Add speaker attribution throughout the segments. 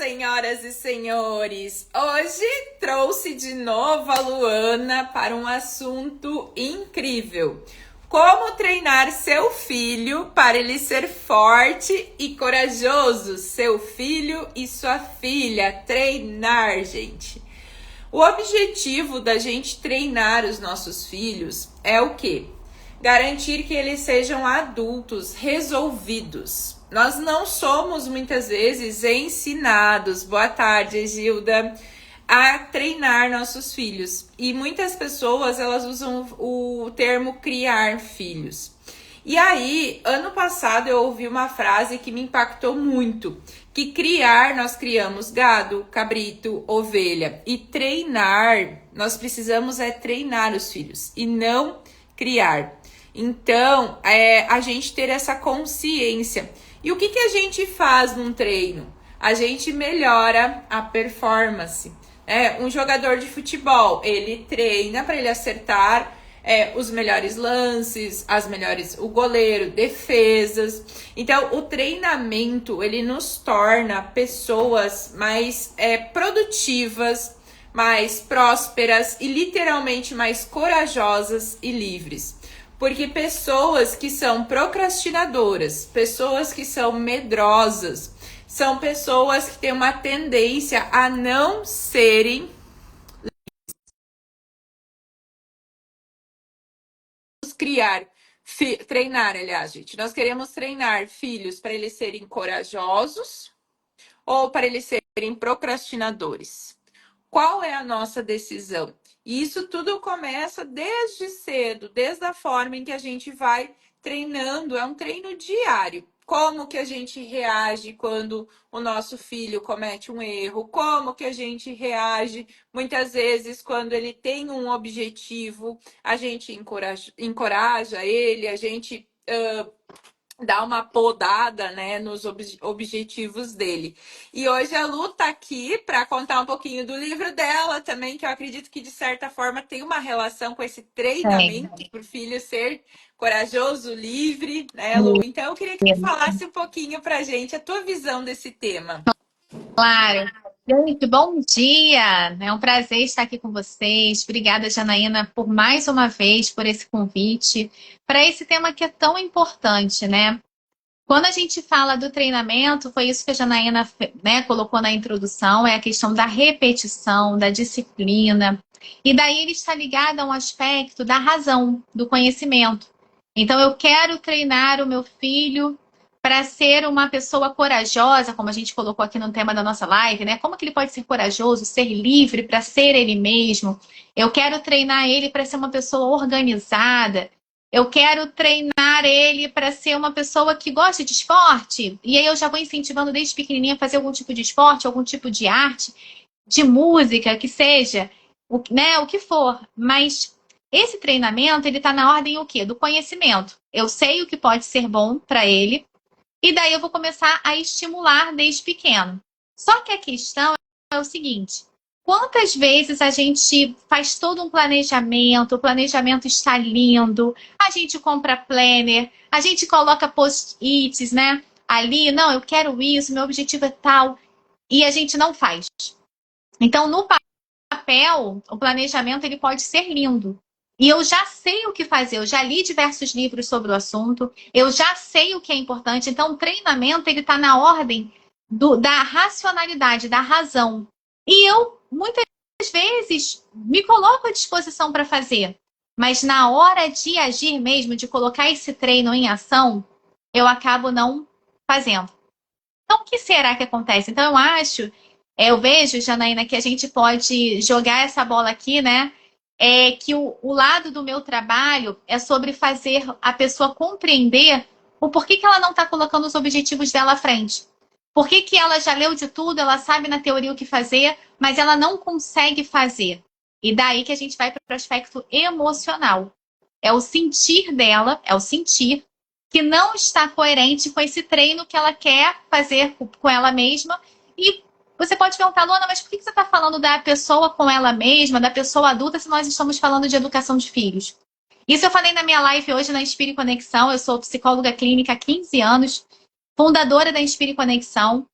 Speaker 1: senhoras e senhores! Hoje trouxe de novo a Luana para um assunto incrível. Como treinar seu filho para ele ser forte e corajoso? Seu filho e sua filha. Treinar, gente. O objetivo da gente treinar os nossos filhos é o quê? Garantir que eles sejam adultos resolvidos. Nós não somos muitas vezes ensinados, boa tarde, Gilda, a treinar nossos filhos. E muitas pessoas, elas usam o termo criar filhos. E aí, ano passado eu ouvi uma frase que me impactou muito, que criar, nós criamos gado, cabrito, ovelha. E treinar, nós precisamos treinar os filhos e não criar. Então, a gente ter essa consciência. E o que a gente faz num treino? A gente melhora a performance. Um jogador de futebol, ele treina para ele acertar os melhores lances, o goleiro, defesas. Então, o treinamento, ele nos torna pessoas mais produtivas, mais prósperas e literalmente mais corajosas e livres. Porque pessoas que são procrastinadoras, pessoas que são medrosas, são pessoas que têm uma tendência a não serem treinar, aliás, gente. Nós queremos treinar filhos para eles serem corajosos ou para eles serem procrastinadores. Qual é a nossa decisão? E isso tudo começa desde cedo, desde a forma em que a gente vai treinando, é um treino diário. Como que a gente reage quando o nosso filho comete um erro? Como que a gente reage muitas vezes quando ele tem um objetivo? A gente encoraja ele, a gente dá uma podada, né, nos objetivos dele. E hoje a Lu tá aqui para contar um pouquinho do livro dela também, que eu acredito que de certa forma tem uma relação com esse treinamento para o filho ser corajoso, livre, né, Lu? Então eu queria que tu falasse um pouquinho pra gente a tua visão desse tema.
Speaker 2: Claro. Gente, bom dia! É um prazer estar aqui com vocês. Obrigada, Janaína, por mais uma vez, por esse convite para esse tema que é tão importante, né? Quando a gente fala do treinamento, foi isso que a Janaína, né, colocou na introdução, é a questão da repetição, da disciplina. E daí ele está ligado a um aspecto da razão, do conhecimento. Então, eu quero treinar o meu filho para ser uma pessoa corajosa, como a gente colocou aqui no tema da nossa live, né? Como que ele pode ser corajoso, ser livre para ser ele mesmo? Eu quero treinar ele para ser uma pessoa organizada. Eu quero treinar ele para ser uma pessoa que gosta de esporte. E aí eu já vou incentivando desde pequenininha a fazer algum tipo de esporte, algum tipo de arte, de música, que seja, né, o que for. Mas esse treinamento, ele está na ordem o quê? Do conhecimento. Eu sei o que pode ser bom para ele, e daí eu vou começar a estimular desde pequeno. Só que a questão é o seguinte: quantas vezes a gente faz todo um planejamento, o planejamento está lindo, a gente compra planner, a gente coloca post-its, né? Ali, não, eu quero isso, meu objetivo é tal, e a gente não faz. Então, no papel, o planejamento ele pode ser lindo. E eu já sei o que fazer, eu já li diversos livros sobre o assunto, eu já sei o que é importante. Então, o treinamento ele está na ordem da racionalidade, da razão. E eu, muitas vezes, me coloco à disposição para fazer. Mas na hora de agir mesmo, de colocar esse treino em ação, eu acabo não fazendo. Então, o que será que acontece? Então, eu vejo, Janaína, que a gente pode jogar essa bola aqui, né? Que o lado do meu trabalho é sobre fazer a pessoa compreender o porquê que ela não está colocando os objetivos dela à frente. Por que ela já leu de tudo, ela sabe na teoria o que fazer, mas ela não consegue fazer. E daí que a gente vai para o aspecto emocional. É o sentir dela, é o sentir que não está coerente com esse treino que ela quer fazer com ela mesma. E você pode perguntar, Luana, mas por que você está falando da pessoa com ela mesma, da pessoa adulta, se nós estamos falando de educação de filhos? Isso eu falei na minha live hoje na Inspire Conexão. Eu sou psicóloga clínica há 15 anos, fundadora da Inspire Conexão,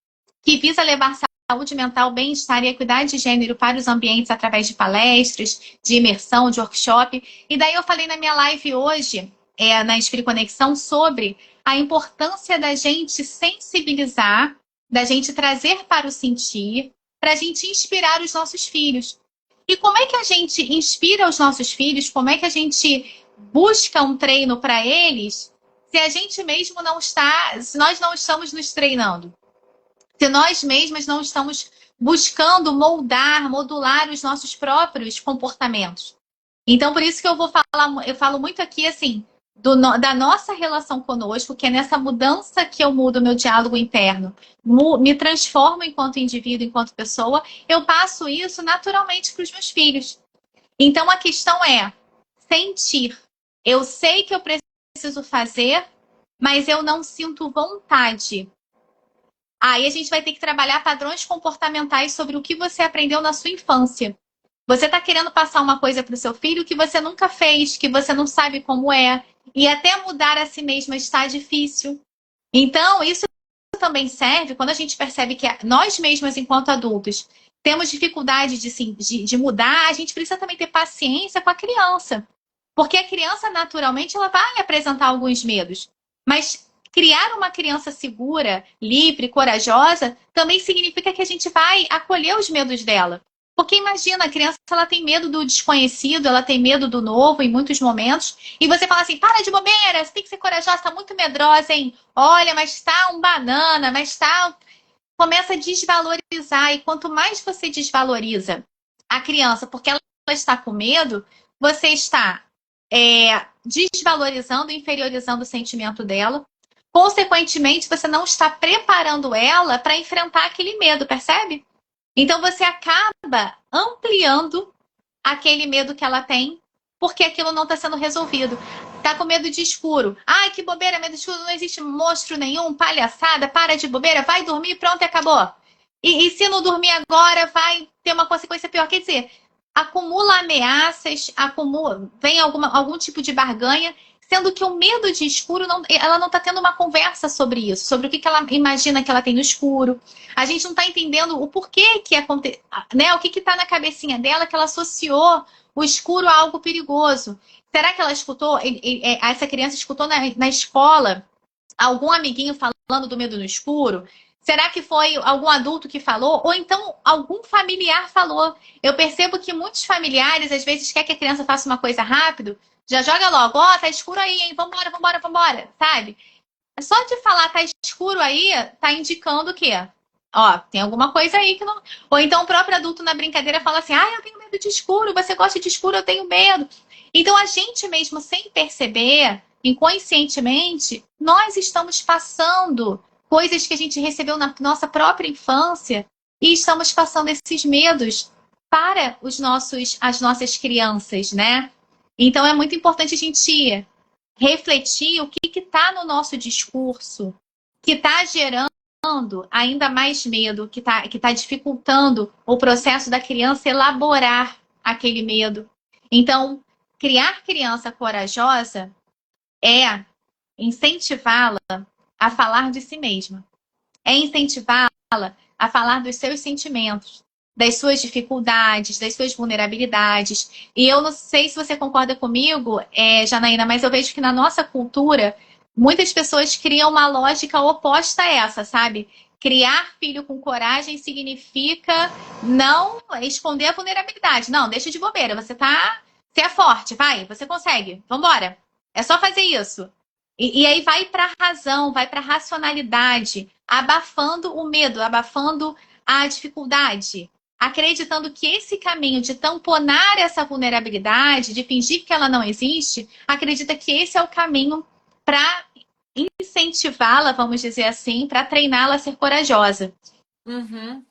Speaker 2: que visa levar saúde mental, bem-estar e equidade de gênero para os ambientes através de palestras, de imersão, de workshop. E daí eu falei na minha live hoje, na Inspire Conexão, sobre a importância da gente sensibilizar, da gente trazer para o sentir, para a gente inspirar os nossos filhos. E como é que a gente inspira os nossos filhos? Como é que a gente busca um treino para eles se a gente mesmo não está, se nós não estamos nos treinando? Se nós mesmas não estamos buscando moldar, modular os nossos próprios comportamentos. Então, por isso que eu falo muito aqui, assim, da nossa relação conosco, que é nessa mudança que eu mudo o meu diálogo interno, me transformo enquanto indivíduo, enquanto pessoa, eu passo isso naturalmente para os meus filhos. Então, a questão é sentir. Eu sei que eu preciso fazer, mas eu não sinto vontade. Aí a gente vai ter que trabalhar padrões comportamentais sobre o que você aprendeu na sua infância. Você está querendo passar uma coisa para o seu filho que você nunca fez, que você não sabe como é. E até mudar a si mesma está difícil. Então, isso também serve quando a gente percebe que nós mesmas, enquanto adultos, temos dificuldade de mudar, a gente precisa também ter paciência com a criança. Porque a criança, naturalmente, ela vai apresentar alguns medos. Mas criar uma criança segura, livre, corajosa, também significa que a gente vai acolher os medos dela. Porque imagina, a criança ela tem medo do desconhecido, ela tem medo do novo em muitos momentos. E você fala assim, para de bobeira, você tem que ser corajosa, tá muito medrosa, hein? Olha, mas tá um banana, mas tá... Começa a desvalorizar. E quanto mais você desvaloriza a criança porque ela está com medo, você está desvalorizando, inferiorizando o sentimento dela. Consequentemente, você não está preparando ela para enfrentar aquele medo, percebe? Então, você acaba ampliando aquele medo que ela tem, porque aquilo não está sendo resolvido. Tá com medo de escuro. Ai, que bobeira, medo de escuro, não existe monstro nenhum, palhaçada, para de bobeira, vai dormir, pronto, acabou. E se não dormir agora, vai ter uma consequência pior. Quer dizer, acumula ameaças, vem algum tipo de barganha, sendo que o medo de escuro, ela não está tendo uma conversa sobre isso, sobre o que ela imagina que ela tem no escuro. A gente não está entendendo o porquê que acontece, né? O que está na cabecinha dela que ela associou o escuro a algo perigoso. Será que ela escutou, essa criança escutou na escola algum amiguinho falando do medo no escuro? Será que foi algum adulto que falou? Ou então algum familiar falou? Eu percebo que muitos familiares, às vezes, quer que a criança faça uma coisa rápido, já joga logo, tá escuro aí, hein? Vambora, vambora, vambora, sabe? Só de falar tá escuro aí, tá indicando o quê? Tem alguma coisa aí que não... Ou então o próprio adulto na brincadeira fala assim, eu tenho medo de escuro, você gosta de escuro, eu tenho medo. Então a gente mesmo, sem perceber, inconscientemente, nós estamos passando coisas que a gente recebeu na nossa própria infância e estamos passando esses medos para as nossas crianças, né? Então, é muito importante a gente refletir o que está no nosso discurso, que está gerando ainda mais medo, que tá dificultando o processo da criança elaborar aquele medo. Então, criar criança corajosa é incentivá-la a falar de si mesma. É incentivá-la a falar dos seus sentimentos, das suas dificuldades, das suas vulnerabilidades. E eu não sei se você concorda comigo, Janaína, mas eu vejo que na nossa cultura, muitas pessoas criam uma lógica oposta a essa, sabe? Criar filho com coragem significa não esconder a vulnerabilidade. Não, deixa de bobeira, você é forte, vai, você consegue, vambora. É só fazer isso. E aí vai para a razão, vai para a racionalidade, abafando o medo, abafando a dificuldade, acreditando que esse caminho de tamponar essa vulnerabilidade, de fingir que ela não existe, acredita que esse é o caminho para incentivá-la, vamos dizer assim, para treiná-la a ser corajosa.
Speaker 1: Uhum.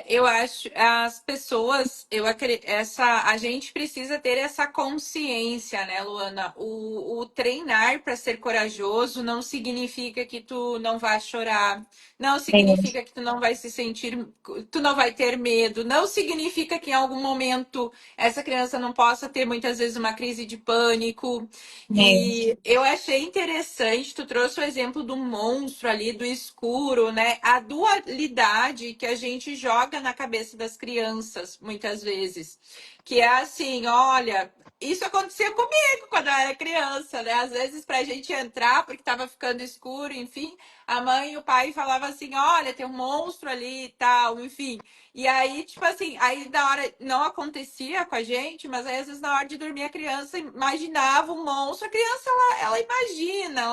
Speaker 1: Eu acho as pessoas, a gente precisa ter essa consciência, né, Luana? O treinar para ser corajoso não significa que tu não vai chorar, não
Speaker 2: É,
Speaker 1: significa que tu não vai se sentir, tu não vai ter medo, não significa que em algum momento essa criança não possa ter muitas vezes uma crise de pânico.
Speaker 2: é,
Speaker 1: E eu achei interessante, tu trouxe o exemplo do monstro ali, do escuro, né? A dualidade que a gente joga na cabeça das crianças, muitas vezes. Que é assim, olha, isso acontecia comigo quando eu era criança, né? Às vezes, pra gente entrar, porque tava ficando escuro, enfim, a mãe e o pai falavam assim: olha, tem um monstro ali e tal, enfim. E aí, tipo assim, aí na hora não acontecia com a gente, mas aí às vezes na hora de dormir a criança imaginava um monstro. A criança, ela imagina,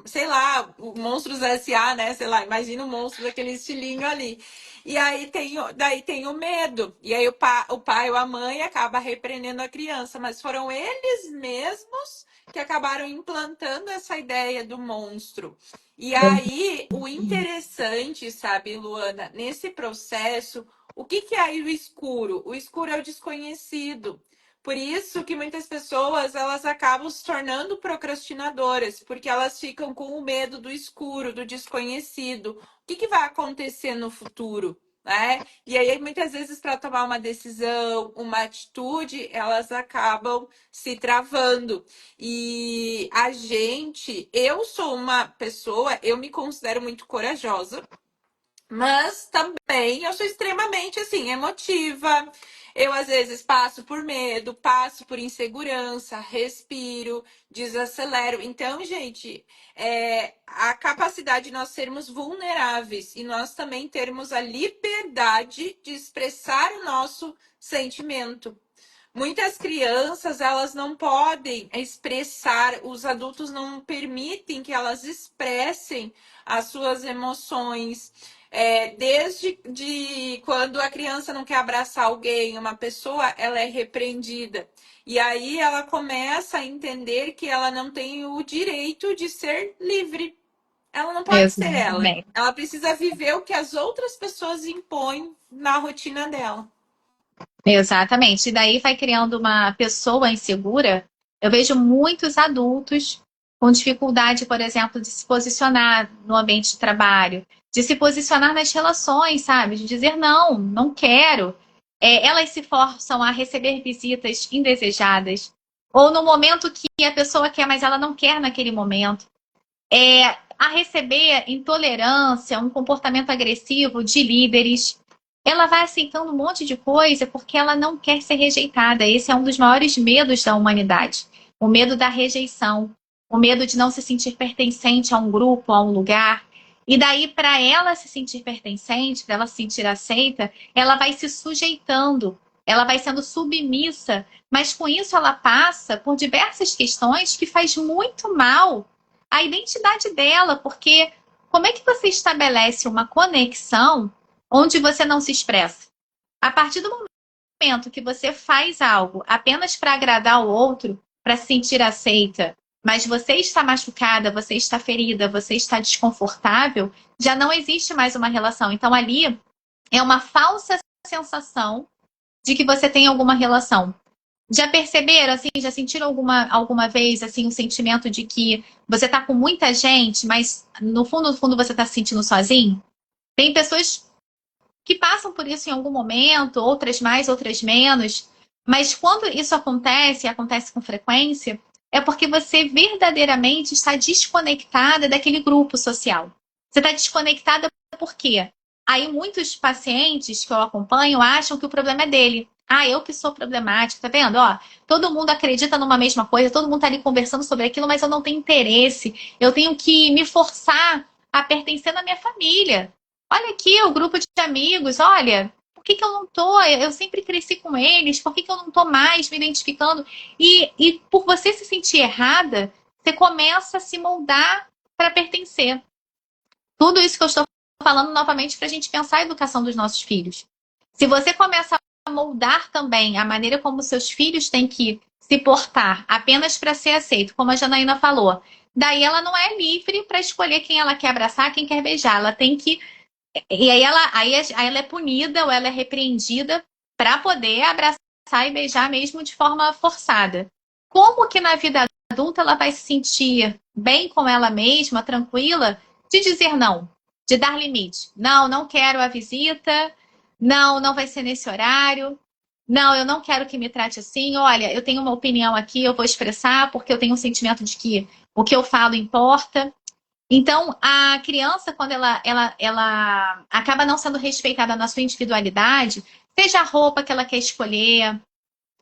Speaker 1: sei lá, o Monstros S.A., né? Sei lá, imagina o monstro daquele estilinho ali. E aí daí tem o medo. E aí o pai ou a mãe acaba repreendendo a criança, mas foram eles mesmos que acabaram implantando essa ideia do monstro. E aí, o interessante, sabe, Luana, nesse processo, o que que é aí o escuro? O escuro é o desconhecido. Por isso que muitas pessoas elas acabam se tornando procrastinadoras, porque elas ficam com o medo do escuro, do desconhecido. O que que vai acontecer no futuro? Né? E aí, muitas vezes, para tomar uma decisão, uma atitude, elas acabam se travando. E a gente, eu sou uma pessoa, eu me considero muito corajosa, mas também eu sou extremamente assim, emotiva. Eu às vezes passo por medo, passo por insegurança, respiro, desacelero. Então, gente, a capacidade de nós sermos vulneráveis e nós também termos a liberdade de expressar o nosso sentimento. Muitas crianças, elas não podem expressar, os adultos não permitem que elas expressem as suas emoções. Desde quando a criança não quer abraçar alguém, uma pessoa, ela é repreendida. E aí ela começa a entender que ela não tem o direito de ser livre. Ela não pode ser ela.
Speaker 2: exatamente.
Speaker 1: Ela precisa viver o que as outras pessoas impõem na rotina dela.
Speaker 2: Exatamente. E daí vai criando uma pessoa insegura. Eu vejo muitos adultos com dificuldade, por exemplo, de se posicionar no ambiente de trabalho, de se posicionar nas relações, sabe? De dizer não, não quero. Elas se forçam a receber visitas indesejadas, ou no momento que a pessoa quer, mas ela não quer naquele momento. A receber intolerância, um comportamento agressivo de líderes. Ela vai aceitando um monte de coisa porque ela não quer ser rejeitada. Esse é um dos maiores medos da humanidade. O medo da rejeição, o medo de não se sentir pertencente a um grupo, a um lugar. E daí, para ela se sentir pertencente, para ela se sentir aceita, ela vai se sujeitando, ela vai sendo submissa, mas com isso ela passa por diversas questões que faz muito mal à identidade dela, porque como é que você estabelece uma conexão onde você não se expressa? A partir do momento que você faz algo apenas para agradar o outro, para se sentir aceita, mas você está machucada, você está ferida, você está desconfortável, já não existe mais uma relação. Então ali é uma falsa sensação de que você tem alguma relação. Já perceberam, assim, já sentiram alguma vez, assim, um sentimento de que você tá com muita gente, mas no fundo você tá se sentindo sozinho? Tem pessoas que passam por isso em algum momento, outras mais, outras menos, mas quando isso acontece, acontece com frequência, é porque você verdadeiramente está desconectada daquele grupo social. Você está desconectada por quê? Aí muitos pacientes que eu acompanho acham que o problema é dele. Ah, eu que sou problemática, tá vendo? Ó, todo mundo acredita numa mesma coisa, todo mundo tá ali conversando sobre aquilo, mas eu não tenho interesse. Eu tenho que me forçar a pertencer na minha família. Olha aqui o grupo de amigos, olha, por que eu não tô? Eu sempre cresci com eles, por que eu não tô mais me identificando? E por você se sentir errada, você começa a se moldar para pertencer. Tudo isso que eu estou falando novamente para a gente pensar a educação dos nossos filhos. Se você começa a moldar também a maneira como seus filhos têm que se portar apenas para ser aceito, como a Janaína falou, daí ela não é livre para escolher quem ela quer abraçar, quem quer beijar. Ela tem que E aí ela é punida ou ela é repreendida para poder abraçar e beijar mesmo de forma forçada. Como que na vida adulta ela vai se sentir bem com ela mesma, tranquila, de dizer não, de dar limite? Não, não quero a visita. Não, não vai ser nesse horário. Não, eu não quero que me trate assim. Olha, eu tenho uma opinião aqui, eu vou expressar porque eu tenho um sentimento de que o que eu falo importa. Então, a criança, quando ela acaba não sendo respeitada na sua individualidade, seja a roupa que ela quer escolher,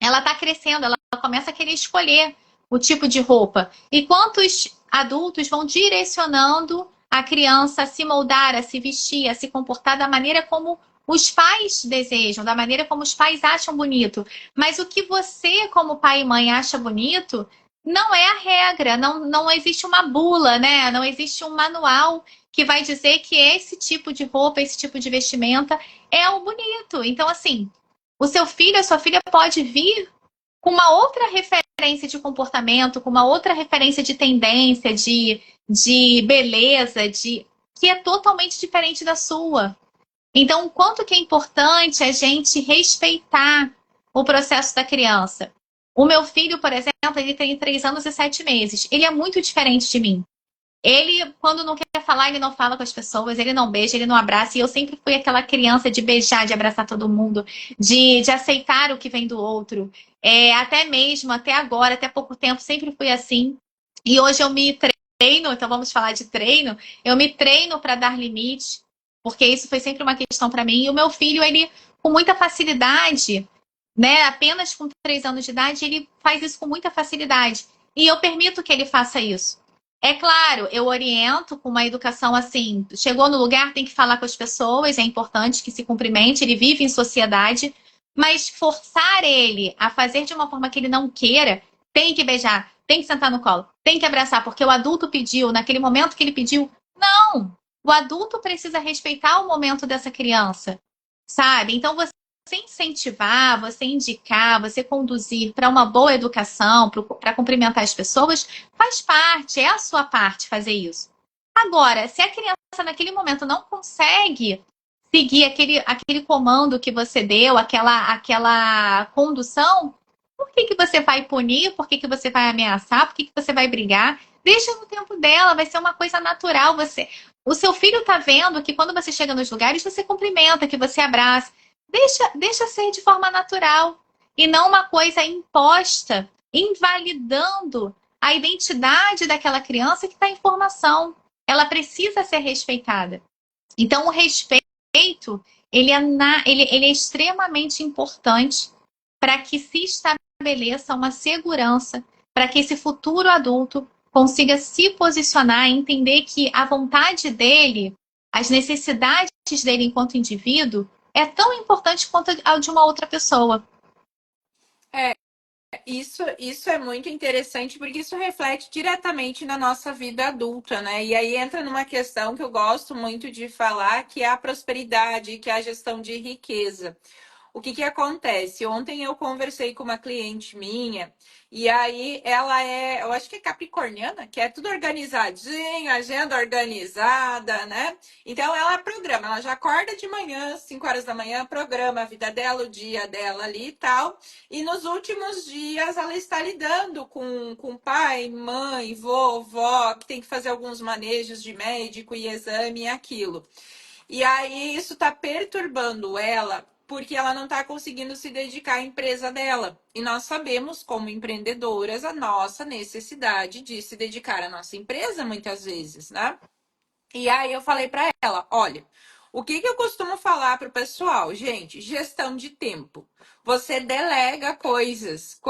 Speaker 2: ela está crescendo, ela começa a querer escolher o tipo de roupa. E quantos adultos vão direcionando a criança a se moldar, a se vestir, a se comportar da maneira como os pais desejam, da maneira como os pais acham bonito. Mas o que você, como pai e mãe, acha bonito, não é a regra, não existe uma bula, né? Não existe um manual que vai dizer que esse tipo de roupa, esse tipo de vestimenta é o bonito. Então, assim, o seu filho, a sua filha pode vir com uma outra referência de comportamento, com uma outra referência de tendência, de beleza, que é totalmente diferente da sua. Então, o quanto que é importante a gente respeitar o processo da criança. O meu filho, por exemplo, ele tem 3 anos e 7 meses. Ele é muito diferente de mim. Ele, quando não quer falar, ele não fala com as pessoas, ele não beija, ele não abraça. E eu sempre fui aquela criança de beijar, de abraçar todo mundo, de aceitar o que vem do outro. Até mesmo, até agora, até pouco tempo, sempre fui assim. E hoje eu me treino, então vamos falar de treino. Eu me treino para dar limite, porque isso foi sempre uma questão para mim. E o meu filho, ele, com muita facilidade, né? Apenas com 3 anos de idade, ele faz isso com muita facilidade. E eu permito que ele faça isso. É claro, eu oriento com uma educação assim, chegou no lugar, tem que falar com as pessoas, é importante que se cumprimente, ele vive em sociedade, mas forçar ele a fazer de uma forma que ele não queira, tem que beijar, tem que sentar no colo, tem que abraçar, porque o adulto pediu, naquele momento que ele pediu, não! O adulto precisa respeitar o momento dessa criança, sabe? Então você incentivar, você indicar, você conduzir para uma boa educação, para cumprimentar as pessoas, faz parte, é a sua parte fazer isso. Agora, se a criança naquele momento não consegue seguir aquele comando que você deu, aquela condução, por que você vai punir? Por que você vai ameaçar? Por que você vai brigar? Deixa no tempo dela, vai ser uma coisa natural. O seu filho está vendo que quando você chega nos lugares, você cumprimenta, que você abraça. Deixa ser de forma natural e não uma coisa imposta, invalidando a identidade daquela criança que está em formação. Ela precisa ser respeitada. Então, o respeito ele é extremamente importante para que se estabeleça uma segurança, para que esse futuro adulto consiga se posicionar e entender que a vontade dele, as necessidades dele enquanto indivíduo, é tão importante quanto a de uma outra pessoa.
Speaker 1: Isso é muito interessante porque isso reflete diretamente na nossa vida adulta, né? E aí entra numa questão que eu gosto muito de falar, que é a prosperidade, que é a gestão de riqueza. O que que acontece? Ontem eu conversei com uma cliente minha e aí ela eu acho que é capricorniana, que é tudo organizadinho, agenda organizada, né? Então ela programa, ela já acorda de manhã, 5 horas da manhã, programa a vida dela, o dia dela ali e tal. E nos últimos dias ela está lidando com pai, mãe, vovó, que tem que fazer alguns manejos de médico e exame e aquilo. E aí isso está perturbando ela porque ela não está conseguindo se dedicar à empresa dela. E nós sabemos, como empreendedoras, a nossa necessidade de se dedicar à nossa empresa muitas vezes, né? E aí eu falei para ela, olha, o que que eu costumo falar para o pessoal, gente? Gestão de tempo. Você delega coisas,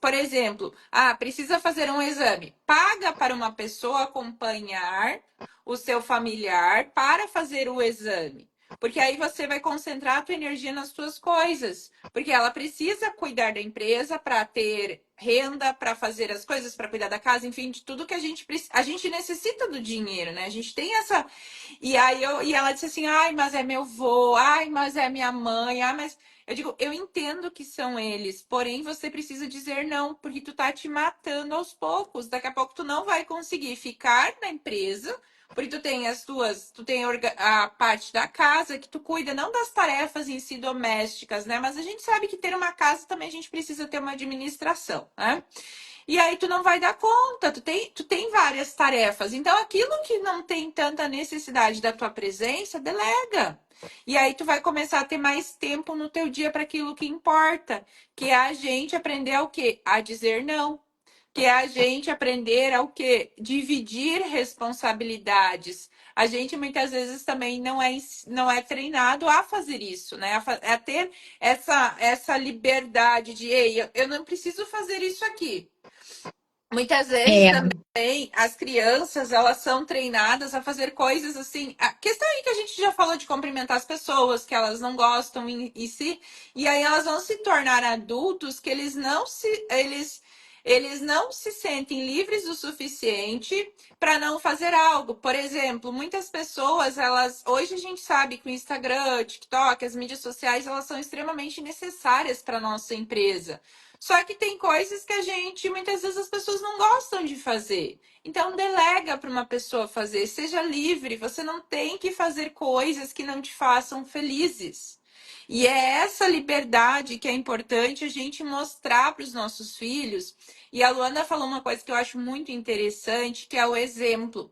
Speaker 1: por exemplo, precisa fazer um exame. Paga para uma pessoa acompanhar o seu familiar para fazer o exame. Porque aí você vai concentrar a tua energia nas tuas coisas. Porque ela precisa cuidar da empresa para ter renda, para fazer as coisas, para cuidar da casa, enfim, de tudo que a gente necessita do dinheiro, né? A gente tem essa. E ela disse assim: "Ai, mas é meu vô, ai, mas é minha mãe, ai, mas eu digo, eu entendo que são eles, porém você precisa dizer não, porque tu tá te matando aos poucos. Daqui a pouco tu não vai conseguir ficar na empresa Porque tu tem a parte da casa que tu cuida não das tarefas em si domésticas, né? Mas a gente sabe que ter uma casa também a gente precisa ter uma administração, né? E aí tu não vai dar conta, tu tem várias tarefas. Então, aquilo que não tem tanta necessidade da tua presença, delega. E aí tu vai começar a ter mais tempo no teu dia para aquilo que importa, que é a gente aprender o quê? A dizer não. Que é a gente aprender ao quê? Dividir responsabilidades. A gente muitas vezes também não é treinado a fazer isso, né? A ter essa liberdade de, ei, eu não preciso fazer isso aqui. Muitas vezes
Speaker 2: É,
Speaker 1: também as crianças, elas são treinadas a fazer coisas assim. A questão aí que a gente já falou de cumprimentar as pessoas, que elas não gostam em si, e aí elas vão se tornar adultos que eles não se sentem livres o suficiente para não fazer algo. Por exemplo, muitas pessoas, elas hoje a gente sabe que o Instagram, o TikTok, as mídias sociais, elas são extremamente necessárias para nossa empresa. Só que tem coisas que a gente, muitas vezes as pessoas não gostam de fazer. Então delega para uma pessoa fazer, seja livre, você não tem que fazer coisas que não te façam felizes. E é essa liberdade que é importante a gente mostrar para os nossos filhos. E a Luana falou uma coisa que eu acho muito interessante, que é o exemplo.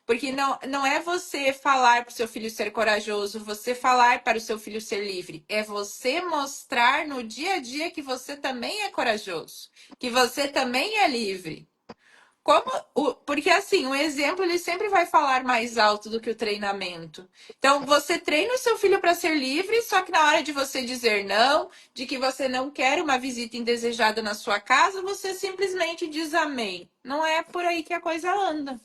Speaker 1: Porque não é você falar para o seu filho ser corajoso, você falar para o seu filho ser livre. É você mostrar no dia a dia que você também é corajoso, que você também é livre. Porque assim, o exemplo ele sempre vai falar mais alto do que o treinamento. Então, você treina o seu filho para ser livre, só que na hora de você dizer não, de que você não quer uma visita indesejada na sua casa, você simplesmente diz amém. Não é por aí que a coisa anda.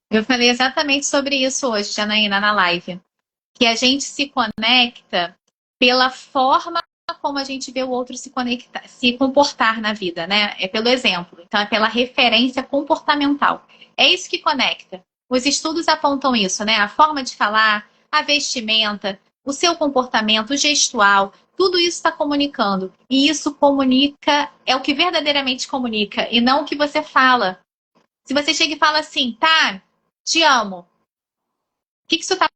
Speaker 2: eu falei exatamente sobre isso hoje, Janaína, na live. Que a gente se conecta pela forma como a gente vê o outro se conectar, se comportar na vida, né? É pelo exemplo. Então, é pela referência comportamental. É isso que conecta. Os estudos apontam isso, né? A forma de falar, a vestimenta, o seu comportamento, o gestual, tudo isso está comunicando. E isso comunica, é o que verdadeiramente comunica, e não o que você fala. Se você chega e fala assim, tá, te amo. O que isso está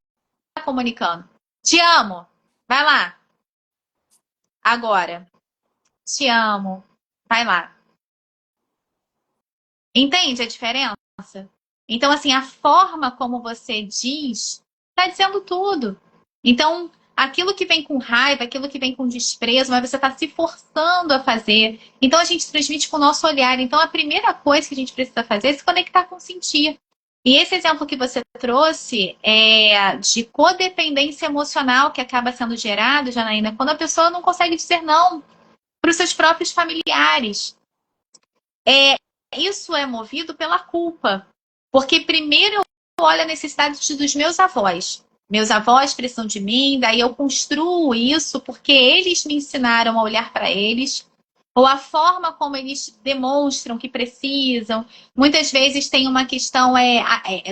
Speaker 2: comunicando? Te amo. Vai lá. Agora. Te amo. Vai lá. Entende a diferença? Então, assim, a forma como você diz está dizendo tudo. Então, aquilo que vem com raiva, aquilo que vem com desprezo, mas você está se forçando a fazer. Então, a gente transmite com o nosso olhar. Então, a primeira coisa que a gente precisa fazer é se conectar com o sentir. E esse exemplo que você trouxe é de codependência emocional que acaba sendo gerado, Janaína, quando a pessoa não consegue dizer não para os seus próprios familiares. Isso é movido pela culpa. Porque primeiro eu olho a necessidade dos meus avós. Meus avós precisam de mim, daí eu construo isso porque eles me ensinaram a olhar para eles, ou a forma como eles demonstram que precisam. Muitas vezes tem uma questão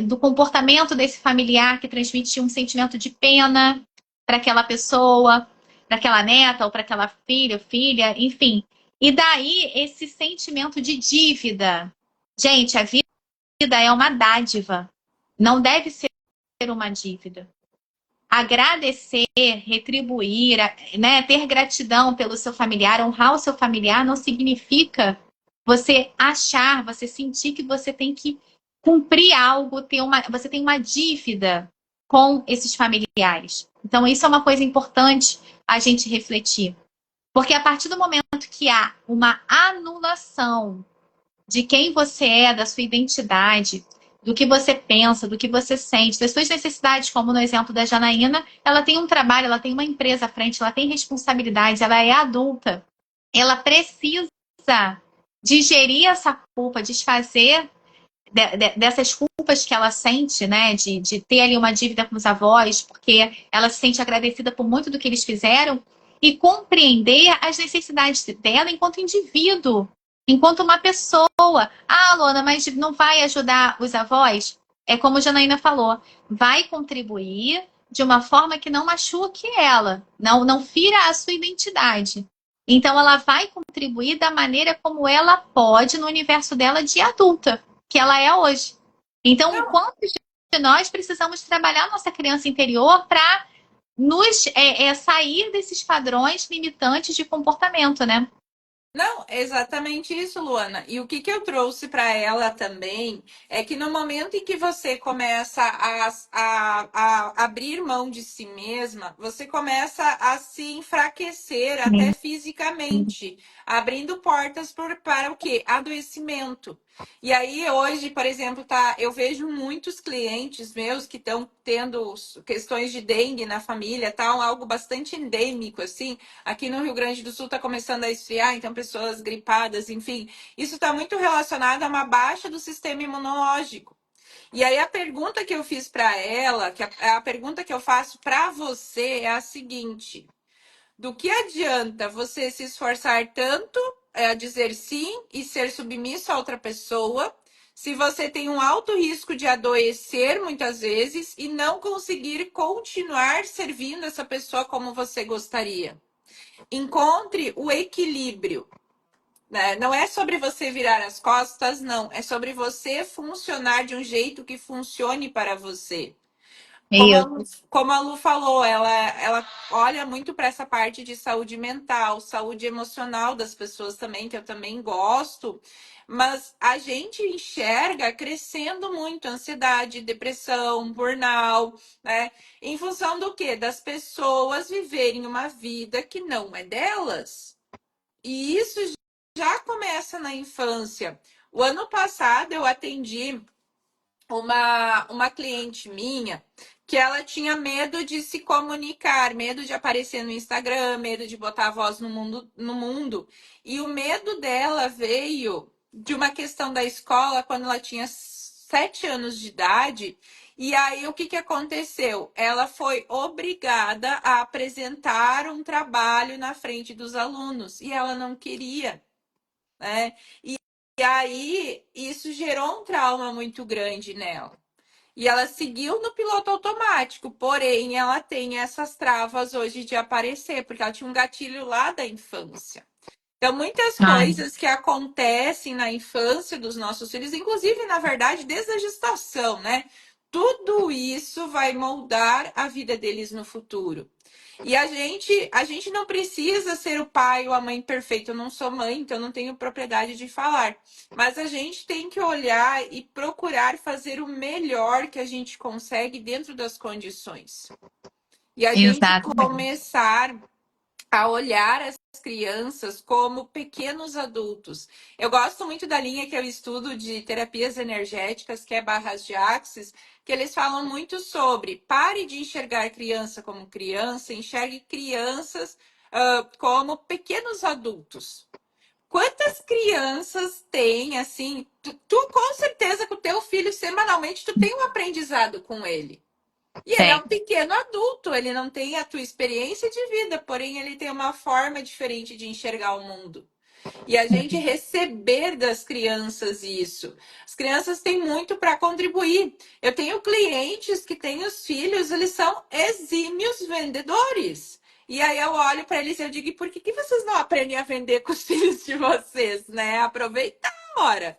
Speaker 2: do comportamento desse familiar que transmite um sentimento de pena para aquela pessoa, para aquela neta ou para aquela filha, enfim. E daí esse sentimento de dívida. Gente, a vida é uma dádiva, não deve ser uma dívida. Agradecer, retribuir, né, ter gratidão pelo seu familiar, honrar o seu familiar, não significa você achar, você sentir que você tem que cumprir algo, você tem uma dívida com esses familiares. Então, isso é uma coisa importante a gente refletir. Porque a partir do momento que há uma anulação de quem você é, da sua identidade, do que você pensa, do que você sente, das suas necessidades, como no exemplo da Janaína, ela tem um trabalho, ela tem uma empresa à frente, ela tem responsabilidade, ela é adulta. Ela precisa digerir essa culpa, desfazer dessas culpas que ela sente, né, de ter ali uma dívida com os avós, porque ela se sente agradecida por muito do que eles fizeram, e compreender as necessidades dela enquanto indivíduo, enquanto uma pessoa. Ah, Luana, mas não vai ajudar os avós? É como a Janaína falou, vai contribuir de uma forma que não machuque ela, não fira a sua identidade. Então, ela vai contribuir da maneira como ela pode no universo dela de adulta, que ela é hoje. Então, enquanto nós precisamos trabalhar nossa criança interior para nos sair desses padrões limitantes de comportamento, né?
Speaker 1: Não, é exatamente isso, Luana. E o que que eu trouxe para ela também é que no momento em que você começa a abrir mão de si mesma, você começa a se enfraquecer até fisicamente, abrindo portas para o quê? Adoecimento. E aí, hoje, por exemplo, tá, eu vejo muitos clientes meus que estão tendo questões de dengue na família, tal, algo bastante endêmico, assim. Aqui no Rio Grande do Sul está começando a esfriar, então pessoas gripadas, enfim. Isso está muito relacionado a uma baixa do sistema imunológico. E aí a pergunta que eu fiz para ela, que a pergunta que eu faço para você é a seguinte: do que adianta você se esforçar tanto a dizer sim e ser submisso a outra pessoa, se você tem um alto risco de adoecer muitas vezes e não conseguir continuar servindo essa pessoa como você gostaria? Encontre o equilíbrio, né? Não é sobre você virar as costas, não. É sobre você funcionar de um jeito que funcione para você. Como a
Speaker 2: Isso.
Speaker 1: Lu, como a Lu falou, ela olha muito para essa parte de saúde mental, saúde emocional das pessoas também, que eu também gosto, mas a gente enxerga crescendo muito ansiedade, depressão, burnout, né? Em função do quê? Das pessoas viverem uma vida que não é delas. E isso já começa na infância. O ano passado eu atendi uma cliente minha que ela tinha medo de se comunicar, medo de aparecer no Instagram, medo de botar a voz no mundo. E o medo dela veio de uma questão da escola quando ela tinha 7 anos de idade. E aí o que, que aconteceu? Ela foi obrigada a apresentar um trabalho na frente dos alunos e ela não queria, né? E aí isso gerou um trauma muito grande nela. E ela seguiu no piloto automático, porém ela tem essas travas hoje de aparecer, porque ela tinha um gatilho lá da infância. Então, muitas
Speaker 2: Ai,
Speaker 1: coisas que acontecem na infância dos nossos filhos, inclusive, na verdade, desde a gestação, né? Tudo isso vai moldar a vida deles no futuro. E a gente não precisa ser o pai ou a mãe perfeito. Eu não sou mãe, então não tenho propriedade de falar. Mas a gente tem que olhar e procurar fazer o melhor que a gente consegue dentro das condições. E a gente
Speaker 2: exatamente.
Speaker 1: começar a olhar as crianças como pequenos adultos. Eu gosto muito da linha que eu estudo de terapias energéticas, que é Barras de Axis, que eles falam muito sobre pare de enxergar criança como criança, enxergue crianças como pequenos adultos. Quantas crianças tem, assim, tu com certeza com o teu filho, semanalmente, tu tem um aprendizado com ele. E ele é
Speaker 2: Tem.
Speaker 1: um pequeno adulto, ele não tem a tua experiência de vida, porém ele tem uma forma diferente de enxergar o mundo. E a gente receber das crianças isso. As crianças têm muito para contribuir. Eu tenho clientes que têm os filhos, eles são exímios vendedores. E aí eu olho para eles e eu digo, e por que, que vocês não aprendem a vender com os filhos de vocês, né? Aproveitar a hora.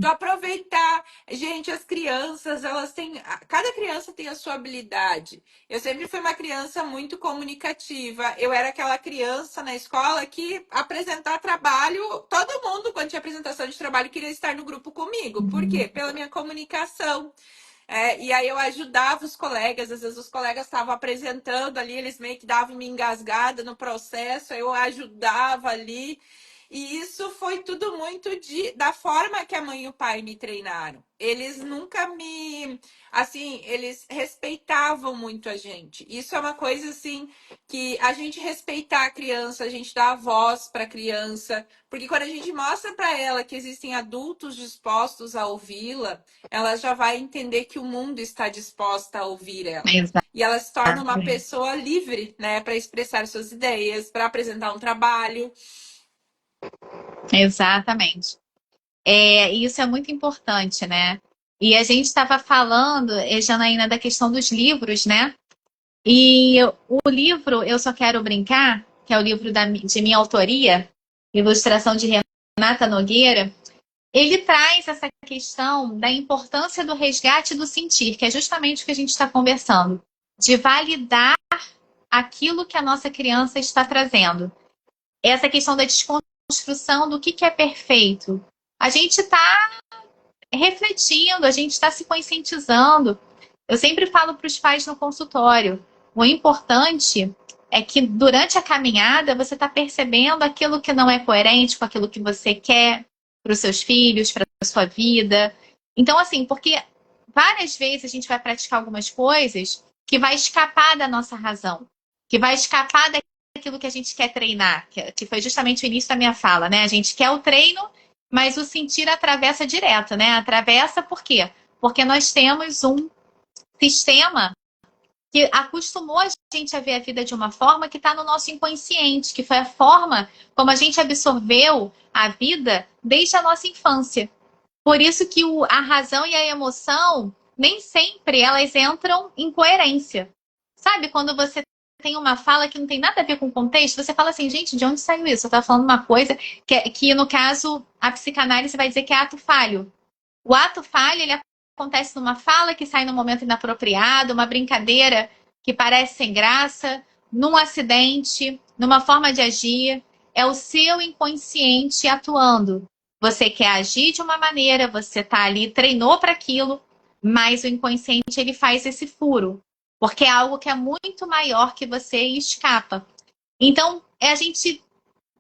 Speaker 1: Tu aproveitar. Gente, as crianças, elas têm. Cada criança tem a sua habilidade. Eu sempre fui uma criança muito comunicativa. Eu era aquela criança na escola que apresentar trabalho, todo mundo, quando tinha apresentação de trabalho, queria estar no grupo comigo. Por quê? Pela minha comunicação. E aí eu ajudava os colegas, às vezes os colegas estavam apresentando ali, eles meio que davam uma engasgada no processo, eu ajudava ali. E isso foi tudo muito da forma que a mãe e o pai me treinaram. Eles nunca me, assim, eles respeitavam muito a gente. Isso é uma coisa assim que a gente respeitar a criança, a gente dá a voz para a criança, porque quando a gente mostra para ela que existem adultos dispostos a ouvi-la, ela já vai entender que o mundo está disposta a ouvir ela. E ela se torna uma
Speaker 2: Exatamente.
Speaker 1: pessoa livre, né, para expressar suas ideias, para apresentar um trabalho.
Speaker 2: Exatamente. Isso é muito importante, né? E a gente estava falando, Janaína, da questão dos livros, né? E o livro Eu Só Quero Brincar, que é o livro de minha autoria, ilustração de Renata Nogueira, ele traz essa questão da importância do resgate do sentir, que é justamente o que a gente está conversando, de validar aquilo que a nossa criança está trazendo. Essa questão da desconstrução do que é perfeito. A gente está refletindo, a gente está se conscientizando. Eu sempre falo para os pais no consultório, o importante é que durante a caminhada você está percebendo aquilo que não é coerente com aquilo que você quer para os seus filhos, para a sua vida. Então, assim, porque várias vezes a gente vai praticar algumas coisas que vai escapar da nossa razão, que vai escapar daquilo que a gente quer treinar, que foi justamente o início da minha fala, né? A gente quer o treino, mas o sentir atravessa direto, né? Atravessa por quê? Porque nós temos um sistema que acostumou a gente a ver a vida de uma forma que está no nosso inconsciente, que foi a forma como a gente absorveu a vida desde a nossa infância. Por isso que a razão e a emoção, nem sempre elas entram em coerência. Sabe, quando você tem uma fala que não tem nada a ver com o contexto, você fala assim, gente, de onde saiu isso? Eu estava falando uma coisa que, no caso, a psicanálise vai dizer que é ato falho. O ato falho, ele acontece numa fala que sai num momento inapropriado, uma brincadeira que parece sem graça, num acidente, numa forma de agir. É o seu inconsciente atuando. Você quer agir de uma maneira, você está ali, treinou para aquilo, mas o inconsciente ele faz esse furo, porque é algo que é muito maior que você e escapa. Então, é a gente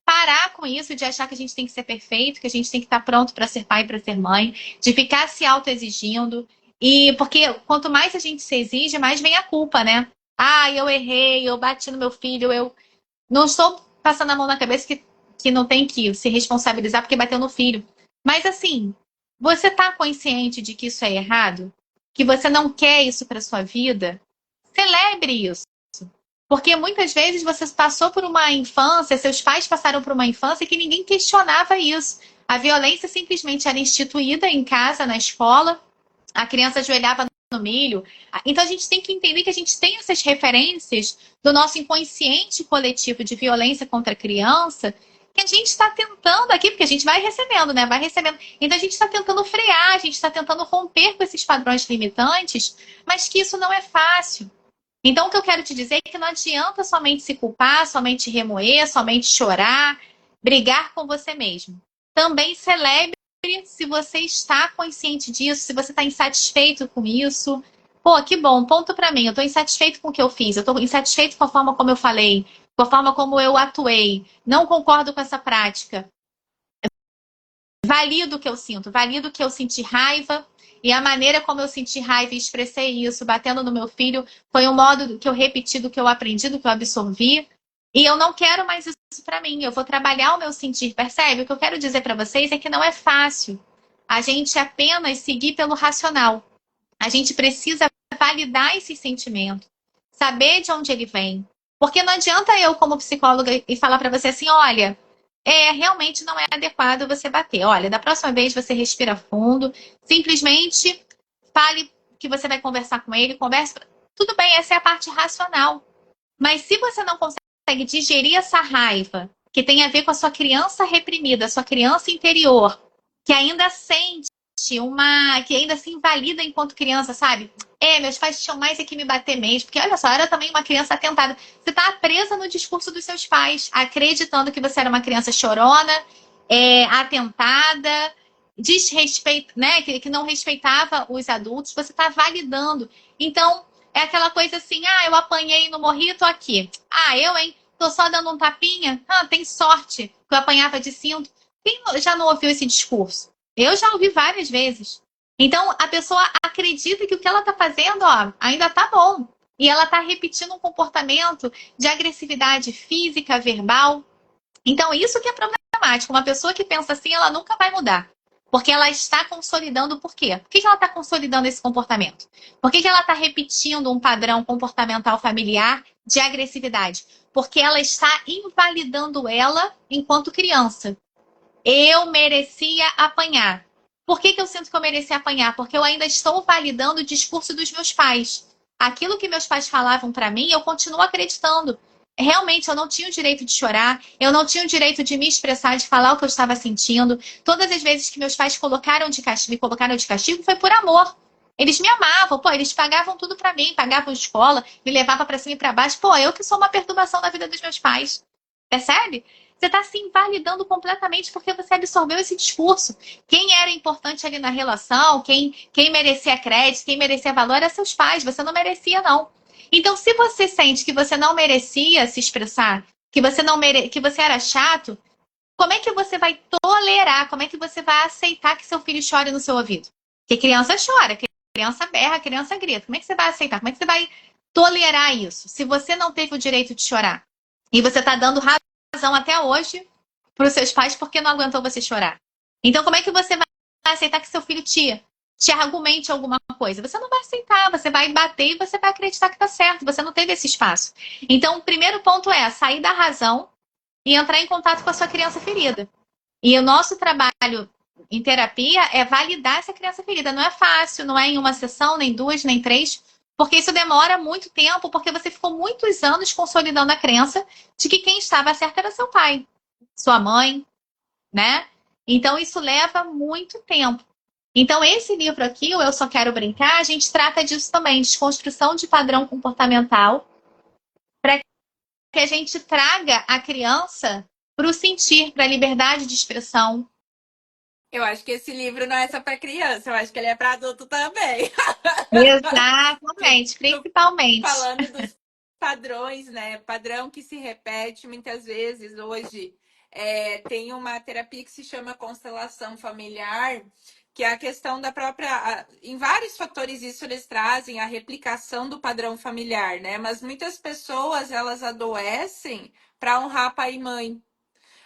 Speaker 2: parar com isso de achar que a gente tem que ser perfeito, que a gente tem que estar pronto para ser pai e para ser mãe, de ficar se autoexigindo. E porque quanto mais a gente se exige, mais vem a culpa, né? Ah, eu errei, eu bati no meu filho, eu não estou passando a mão na cabeça que não tem que se responsabilizar porque bateu no filho. Mas assim, você está consciente de que isso é errado? Que você não quer isso para sua vida? Celebre isso. Porque muitas vezes você passou por uma infância, seus pais passaram por uma infância que ninguém questionava isso. A violência simplesmente era instituída em casa, na escola, a criança ajoelhava no milho. Então a gente tem que entender que a gente tem essas referências do nosso inconsciente coletivo de violência contra a criança, que a gente está tentando aqui, porque a gente vai recebendo, né? Vai recebendo. Então a gente está tentando frear, a gente está tentando romper com esses padrões limitantes, mas que isso não é fácil. Então, o que eu quero te dizer é que não adianta somente se culpar, somente remoer, somente chorar, brigar com você mesmo. Também celebre se você está consciente disso, se você está insatisfeito com isso. Pô, que bom, ponto para mim. Eu estou insatisfeito com o que eu fiz, eu estou insatisfeito com a forma como eu falei, com a forma como eu atuei. Não concordo com essa prática. Valido o que eu sinto, valido que eu senti raiva, e a maneira como eu senti raiva e expressei isso, batendo no meu filho, foi um modo que eu repeti do que eu aprendi, do que eu absorvi. E eu não quero mais isso para mim. Eu vou trabalhar o meu sentir, percebe? O que eu quero dizer para vocês é que não é fácil a gente apenas seguir pelo racional. A gente precisa validar esse sentimento, saber de onde ele vem. Porque não adianta eu, como psicóloga, e falar para você assim, olha, realmente não é adequado você bater. Olha, da próxima vez você respira fundo, simplesmente fale que você vai conversar com ele, converse. Tudo bem, essa é a parte racional. Mas se você não consegue digerir essa raiva, que tem a ver com a sua criança reprimida, a sua criança interior, que ainda sente que ainda se invalida enquanto criança, sabe? Meus pais tinham mais é que me bater mesmo, porque olha só, eu era também uma criança atentada. Você está presa no discurso dos seus pais, acreditando que você era uma criança chorona, atentada, desrespeito, né? Que não respeitava os adultos, você está validando. Então, é aquela coisa assim, eu apanhei e não morri, tô aqui. Eu, hein? Tô só dando um tapinha. Tem sorte que eu apanhava de cinto. Quem já não ouviu esse discurso? Eu já ouvi várias vezes. Então, a pessoa acredita que o que ela está fazendo, ainda tá bom. E ela está repetindo um comportamento de agressividade física, verbal. Então, isso que é problemático. Uma pessoa que pensa assim, ela nunca vai mudar. Porque ela está consolidando por quê? Por que ela está consolidando esse comportamento? Por que ela está repetindo um padrão comportamental familiar de agressividade? Porque ela está invalidando ela enquanto criança. Eu merecia apanhar. Por que eu sinto que eu merecia apanhar? Porque eu ainda estou validando o discurso dos meus pais. Aquilo que meus pais falavam para mim, eu continuo acreditando. realmente eu não tinha o direito de chorar, eu não tinha o direito de me expressar, de falar o que eu estava sentindo. Todas as vezes que meus pais me colocaram de castigo foi por amor. Eles me amavam, pô, eles pagavam tudo pra mim, pagavam escola, me levavam pra cima e pra baixo. Pô, eu que sou uma perturbação na vida dos meus pais. Percebe? Você tá se invalidando completamente porque você absorveu esse discurso. Quem era importante ali na relação, quem merecia crédito, quem merecia valor, eram seus pais. Você não merecia, não. Então, se você sente que você não merecia se expressar, que você era chato, como é que você vai tolerar? Como é que você vai aceitar que seu filho chore no seu ouvido? Porque criança chora, criança berra, criança grita. Como é que você vai aceitar? Como é que você vai tolerar isso? Se você não teve o direito de chorar e você está dando razão até hoje para os seus pais porque não aguentou você chorar. Então, como é que você vai aceitar que seu filho te argumente alguma coisa? Você não vai aceitar, você vai bater e você vai acreditar que está certo. Você não teve esse espaço. Então, o primeiro ponto é sair da razão e entrar em contato com a sua criança ferida. E o nosso trabalho em terapia é validar essa criança ferida. Não é fácil, não é em uma sessão, nem duas, nem três, porque isso demora muito tempo, porque você ficou muitos anos consolidando a crença de que quem estava certo era seu pai, sua mãe, né? Então isso leva muito tempo. Então esse livro aqui, o Eu Só Quero Brincar, a gente trata disso também, desconstrução de padrão comportamental, para que a gente traga a criança para o sentir, para a liberdade de expressão.
Speaker 1: Eu acho que esse livro não é só para criança, eu acho que ele é para adulto também. Tu,
Speaker 2: Exatamente,
Speaker 1: tu
Speaker 2: principalmente.
Speaker 1: falando dos padrões, né? Padrão que se repete muitas vezes hoje. Tem uma terapia que se chama constelação familiar, que é a questão da própria. Em vários fatores, isso eles trazem a replicação do padrão familiar, né? Mas muitas pessoas elas adoecem para honrar pai e mãe.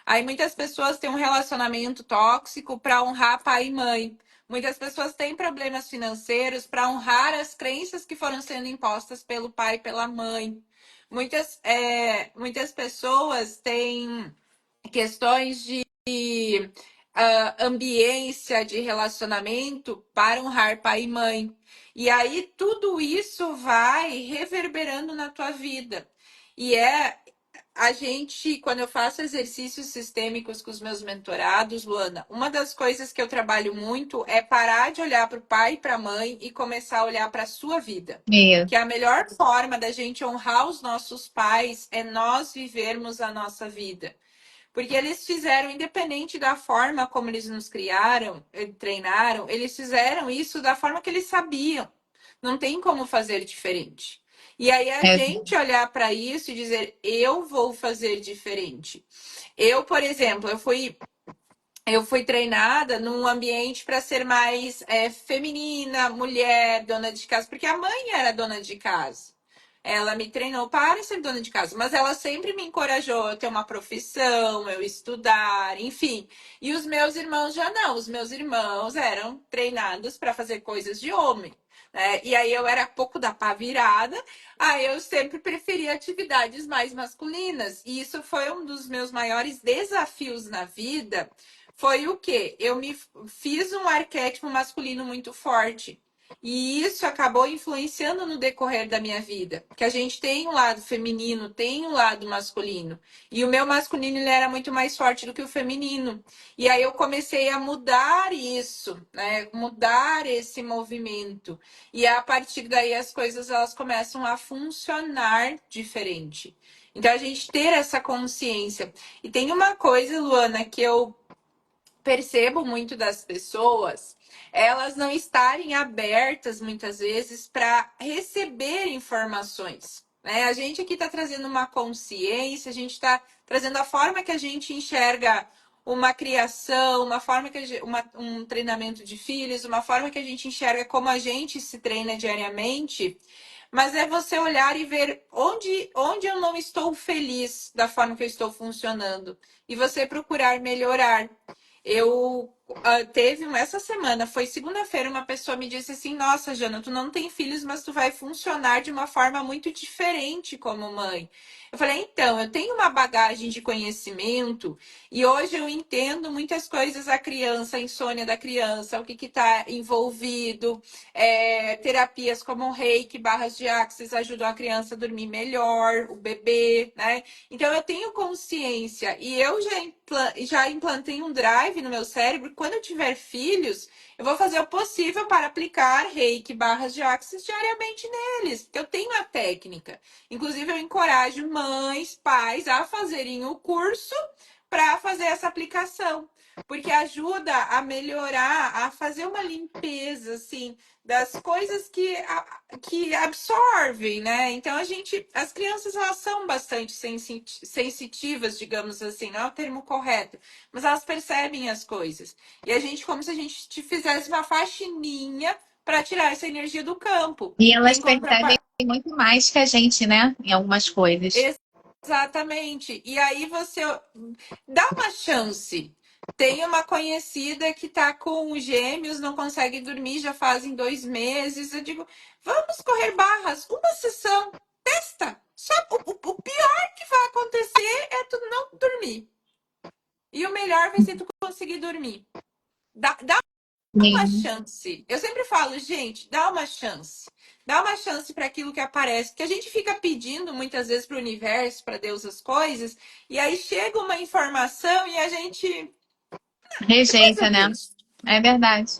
Speaker 1: Aí muitas pessoas têm um relacionamento tóxico para honrar pai e mãe. Muitas pessoas têm problemas financeiros para honrar as crenças que foram sendo impostas pelo pai e pela mãe. Muitas pessoas têm questões de ambiência de relacionamento para honrar pai e mãe. E aí tudo isso vai reverberando na tua vida. E a gente, quando eu faço exercícios sistêmicos com os meus mentorados, Luana, uma das coisas que eu trabalho muito é parar de olhar para o pai e para a mãe e começar a olhar para a sua vida.
Speaker 2: Isso.
Speaker 1: Que a melhor forma da gente honrar os nossos pais é nós vivermos a nossa vida. Porque eles fizeram, independente da forma como eles nos criaram, treinaram, eles fizeram isso da forma que eles sabiam. Não tem como fazer diferente. E aí a
Speaker 2: É,
Speaker 1: gente olhar para isso e dizer, eu vou fazer diferente. Eu, por exemplo, eu fui treinada num ambiente para ser mais feminina, mulher, dona de casa, porque a mãe era dona de casa. Ela me treinou para ser dona de casa, mas ela sempre me encorajou a ter uma profissão, eu estudar, enfim. E os meus irmãos já não. Os meus irmãos eram treinados para fazer coisas de homem, né? E aí eu era pouco da pá virada, aí eu sempre preferia atividades mais masculinas. E isso foi um dos meus maiores desafios na vida. Foi o quê? Eu me fiz um arquétipo masculino muito forte. E isso acabou influenciando no decorrer da minha vida. Porque a gente tem um lado feminino, tem um lado masculino. E o meu masculino ele era muito mais forte do que o feminino. E aí eu comecei a mudar isso, né? Mudar esse movimento. E a partir daí as coisas elas começam a funcionar diferente. Então a gente ter essa consciência. E tem uma coisa, Luana, que eu percebo muito das pessoas, elas não estarem abertas muitas vezes para receber informações. Né? A gente aqui está trazendo uma consciência, a gente está trazendo a forma que a gente enxerga uma criação, uma forma que um treinamento de filhos, uma forma que a gente enxerga como a gente se treina diariamente. Mas é você olhar e ver onde eu não estou feliz da forma que eu estou funcionando. E você procurar melhorar. Eu essa semana, foi segunda-feira, uma pessoa me disse assim: Nossa, Jana, tu não tem filhos, mas tu vai funcionar de uma forma muito diferente como mãe. Eu falei, então, eu tenho uma bagagem de conhecimento e hoje eu entendo muitas coisas da criança, a insônia da criança, o que está envolvido, terapias como o Reiki, barras de Axis ajudam a criança a dormir melhor, o bebê, né? Então eu tenho consciência e eu já implantei um drive no meu cérebro. Quando eu tiver filhos, eu vou fazer o possível para aplicar Reiki, barras de Axis diariamente neles, porque eu tenho a técnica. Inclusive, eu encorajo mães, pais a fazerem o curso para fazer essa aplicação, porque ajuda a melhorar, a fazer uma limpeza, assim, das coisas que absorvem, né? Então, as crianças, elas são bastante sensitivas, digamos assim, não é o termo correto, mas elas percebem as coisas. E a gente, como se a gente te fizesse uma faxininha para tirar essa energia do campo.
Speaker 2: E
Speaker 1: E
Speaker 2: elas
Speaker 1: em
Speaker 2: percebem
Speaker 1: contrapartida,
Speaker 2: muito mais que a gente, né? Em algumas coisas.
Speaker 1: exatamente. E aí você dá uma chance. Tem uma conhecida que tá com gêmeos, não consegue dormir, já fazem 2 meses. Eu digo, vamos correr barras, uma sessão, testa. Só o pior que vai acontecer é tu não dormir. E o melhor vai ser tu conseguir dormir. Dá uma
Speaker 2: Sim.
Speaker 1: chance. Eu sempre falo, gente, dá uma chance. Dá uma chance para aquilo que aparece, que a gente fica pedindo muitas vezes para o universo, para Deus as coisas, e aí chega uma informação e a gente depois eu
Speaker 2: Rejeita, né?
Speaker 1: vejo.
Speaker 2: É verdade.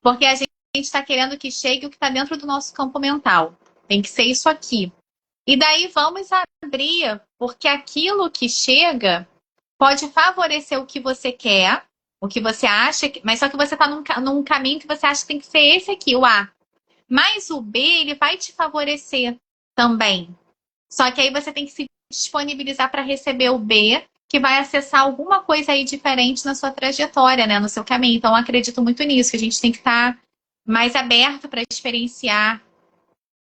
Speaker 2: Porque a gente está querendo que chegue o que está dentro do nosso campo mental. Tem que ser isso aqui. E daí vamos abrir, porque aquilo que chega pode favorecer o que você quer, o que você acha, mas só que você está num caminho que você acha que tem que ser esse aqui, o A. Mas o B, ele vai te favorecer também. Só que aí você tem que se disponibilizar para receber o B, que vai acessar alguma coisa aí diferente na sua trajetória, né, no seu caminho. Então, eu acredito muito nisso, que a gente tem que estar mais aberto para experienciar,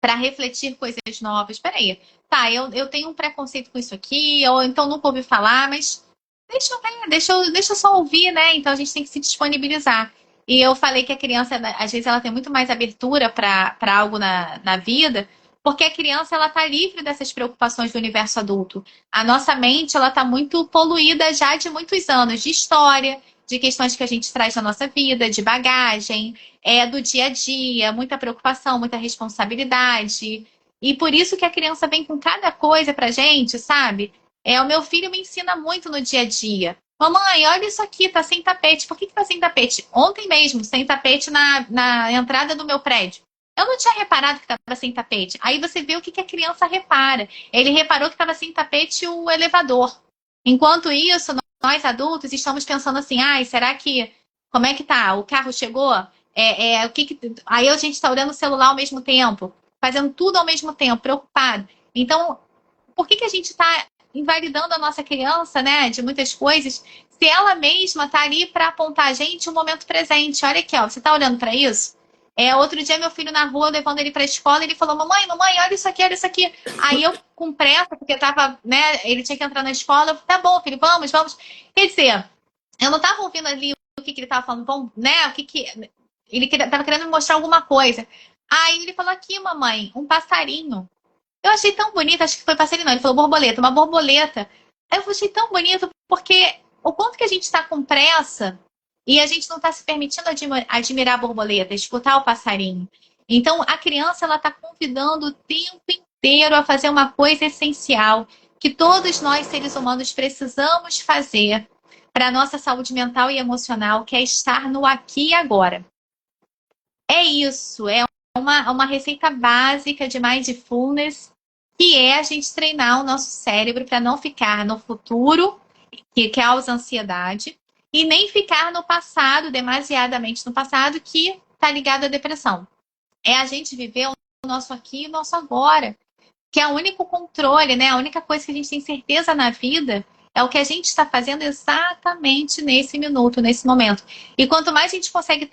Speaker 2: para refletir coisas novas. Peraí, tá, eu tenho um preconceito com isso aqui, ou então nunca ouvi falar, mas deixa eu ver, deixa eu só ouvir, né? Então a gente tem que se disponibilizar. E eu falei que a criança, às vezes, ela tem muito mais abertura para algo na vida, porque a criança ela tá livre dessas preocupações do universo adulto. A nossa mente ela tá muito poluída já de muitos anos de história, de questões que a gente traz na nossa vida, de bagagem, do dia a dia, muita preocupação, muita responsabilidade. E por isso que a criança vem com cada coisa pra gente, sabe? O meu filho me ensina muito no dia a dia. Mamãe, olha isso aqui, tá sem tapete. Por que tá sem tapete? Ontem mesmo, sem tapete na entrada do meu prédio. Eu não tinha reparado que estava sem tapete. Aí você vê o que a criança repara. Ele reparou que estava sem tapete o elevador. Enquanto isso, nós adultos estamos pensando assim, ai, será que... Como é que tá? O carro chegou? Aí a gente está olhando o celular ao mesmo tempo, fazendo tudo ao mesmo tempo, preocupado. Então, por que a gente está invalidando a nossa criança, né, de muitas coisas, se ela mesma está ali para apontar a gente o momento presente? Olha aqui, ó, você está olhando para isso? Outro dia, meu filho na rua, levando ele para a escola, ele falou: mamãe, olha isso aqui, olha isso aqui. Aí eu, com pressa, porque tava, né, ele tinha que entrar na escola, eu, tá bom, filho, vamos, vamos. Quer dizer, eu não estava ouvindo ali o que ele estava falando, bom, né, ele estava querendo me mostrar alguma coisa. Aí ele falou: aqui, mamãe, um passarinho. Eu achei tão bonito, acho que foi passarinho, não, ele falou borboleta, uma borboleta. Aí eu achei tão bonito, porque o quanto que a gente está com pressa e a gente não está se permitindo admirar a borboleta, escutar o passarinho. Então, a criança, ela está convidando o tempo inteiro a fazer uma coisa essencial, que todos nós, seres humanos, precisamos fazer para a nossa saúde mental e emocional, que é estar no aqui e agora. É isso, é uma receita básica de mindfulness, que é a gente treinar o nosso cérebro para não ficar no futuro, que causa ansiedade, e nem ficar no passado, demasiadamente no passado, que está ligado à depressão. É a gente viver o nosso aqui e o nosso agora, que é o único controle, né? A única coisa que a gente tem certeza na vida é o que a gente está fazendo exatamente nesse minuto, nesse momento. E quanto mais a gente consegue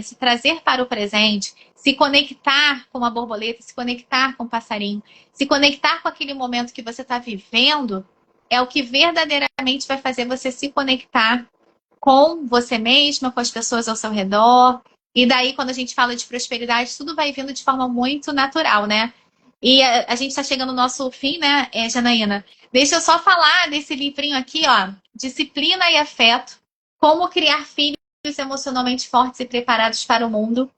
Speaker 2: se trazer para o presente, se conectar com a borboleta, se conectar com o passarinho, se conectar com aquele momento que você está vivendo, é o que verdadeiramente vai fazer você se conectar com você mesma, com as pessoas ao seu redor. E daí, quando a gente fala de prosperidade, tudo vai vindo de forma muito natural, né? E a gente está chegando no nosso fim, né, Janaína? Deixa eu só falar desse livrinho aqui, ó. Disciplina e Afeto. Como criar filhos emocionalmente fortes e preparados para o mundo.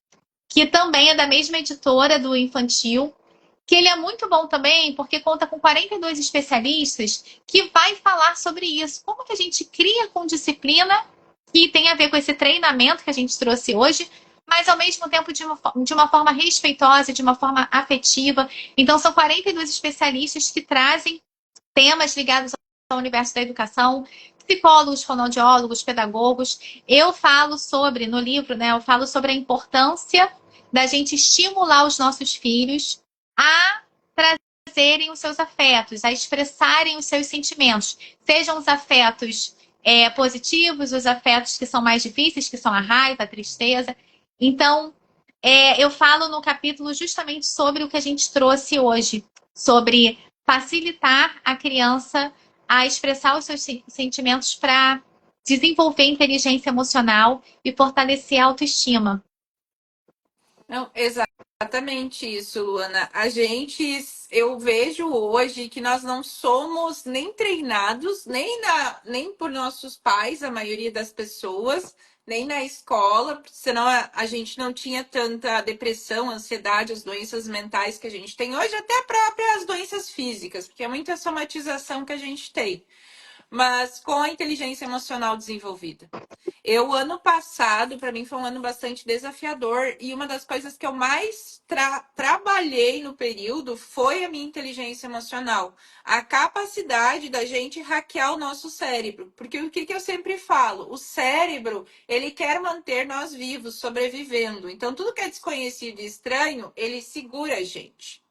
Speaker 2: Que também é da mesma editora do infantil. Que ele é muito bom também, porque conta com 42 especialistas que vai falar sobre isso. Como que a gente cria com disciplina, que tem a ver com esse treinamento que a gente trouxe hoje, mas ao mesmo tempo de uma forma respeitosa, de uma forma afetiva. Então, são 42 especialistas que trazem temas ligados ao universo da educação, psicólogos, fonoaudiólogos, pedagogos. Eu falo sobre, no livro, né, eu falo sobre a importância da gente estimular os nossos filhos a trazerem os seus afetos, a expressarem os seus sentimentos, sejam os afetos positivos, os afetos que são mais difíceis, que são a raiva, a tristeza. Então, eu falo no capítulo justamente sobre o que a gente trouxe hoje, sobre facilitar a criança a expressar os seus sentimentos para desenvolver inteligência emocional e fortalecer a autoestima.
Speaker 1: Não, exatamente isso, Luana. Eu vejo hoje que nós não somos nem treinados, nem por nossos pais, a maioria das pessoas, nem na escola, senão a gente não tinha tanta depressão, ansiedade, as doenças mentais que a gente tem hoje, até próprias doenças físicas, porque é muita somatização que a gente tem, mas com a inteligência emocional desenvolvida. Ano passado, para mim, foi um ano bastante desafiador e uma das coisas que eu mais trabalhei no período foi a minha inteligência emocional, a capacidade da gente hackear o nosso cérebro. Porque o que eu sempre falo? O cérebro, ele quer manter nós vivos, sobrevivendo. Então, tudo que é desconhecido e estranho, ele segura a gente.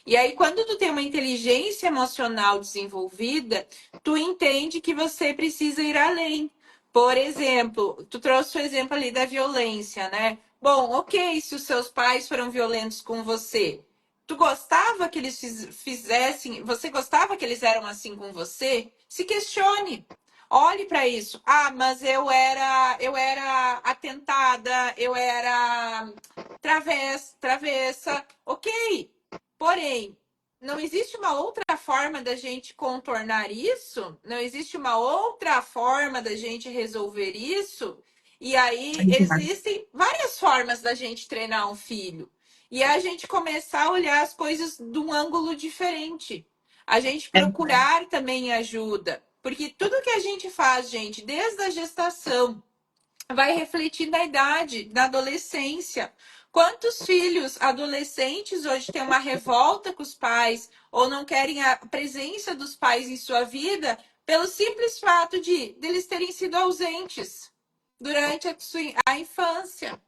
Speaker 1: E aí, quando tu tem uma inteligência emocional desenvolvida, tu entende que você precisa ir além. Por exemplo, tu trouxe o exemplo ali da violência, né? Bom, ok, se os seus pais foram violentos com você, tu gostava que eles fizessem, você gostava que eles eram assim com você? Se questione. Olhe para isso. Ah, mas eu era atentada, eu era travessa. Ok. Porém, não existe uma outra forma da gente contornar isso? Não existe uma outra forma da gente resolver isso? E aí existem várias formas da gente treinar um filho. E a gente começar a olhar as coisas de um ângulo diferente. A gente procurar também ajuda. Porque tudo que a gente faz, gente, desde a gestação, vai refletir na idade, na adolescência. Quantos filhos adolescentes hoje têm uma revolta com os pais ou não querem a presença dos pais em sua vida pelo simples fato de eles terem sido ausentes durante a infância?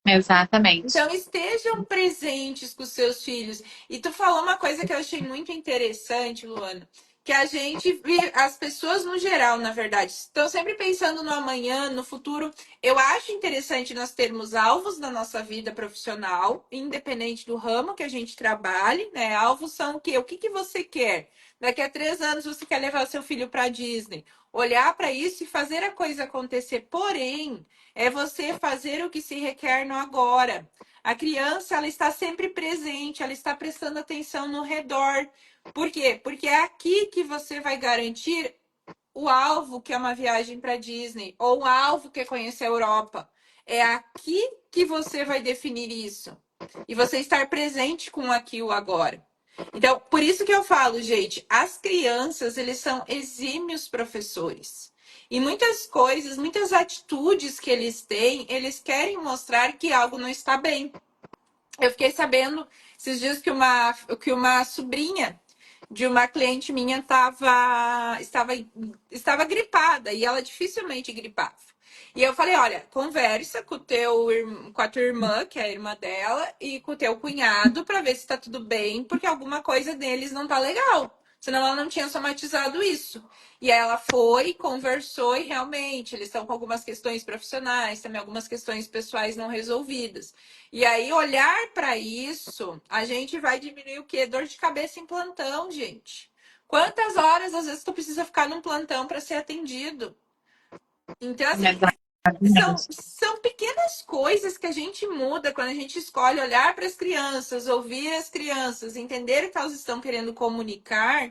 Speaker 2: Exatamente.
Speaker 1: Então, estejam presentes com seus filhos. E tu falou uma coisa que eu achei muito interessante, Luana, que a gente, as pessoas no geral, na verdade, estão sempre pensando no amanhã, no futuro. Eu acho interessante nós termos alvos na nossa vida profissional, independente do ramo que a gente trabalhe, né? Alvos são o quê? O que que você quer? Daqui a 3 anos você quer levar seu filho para Disney. Olhar para isso e fazer a coisa acontecer. Porém, é você fazer o que se requer no agora. A criança, ela está sempre presente, ela está prestando atenção no redor. Por quê? Porque é aqui que você vai garantir o alvo, que é uma viagem para Disney, ou o alvo que é conhecer a Europa. É aqui que você vai definir isso. E você estar presente com aqui o agora. Então, por isso que eu falo, gente, as crianças, eles são exímios professores. E muitas coisas, muitas atitudes que eles têm, eles querem mostrar que algo não está bem. Eu fiquei sabendo esses dias que uma sobrinha de uma cliente minha estava gripada e ela dificilmente gripava. E eu falei, olha, conversa com a tua irmã, que é a irmã dela, e com o teu cunhado para ver se tá tudo bem, porque alguma coisa deles não tá legal. Senão ela não tinha somatizado isso. E aí ela foi, conversou e realmente eles estão com algumas questões profissionais, também algumas questões pessoais não resolvidas. E aí, olhar para isso, a gente vai diminuir o quê? Dor de cabeça em plantão, gente. Quantas horas, às vezes, tu precisa ficar num plantão para ser atendido? Então, assim, São pequenas coisas que a gente muda quando a gente escolhe olhar para as crianças, ouvir as crianças, entender o que elas estão querendo comunicar,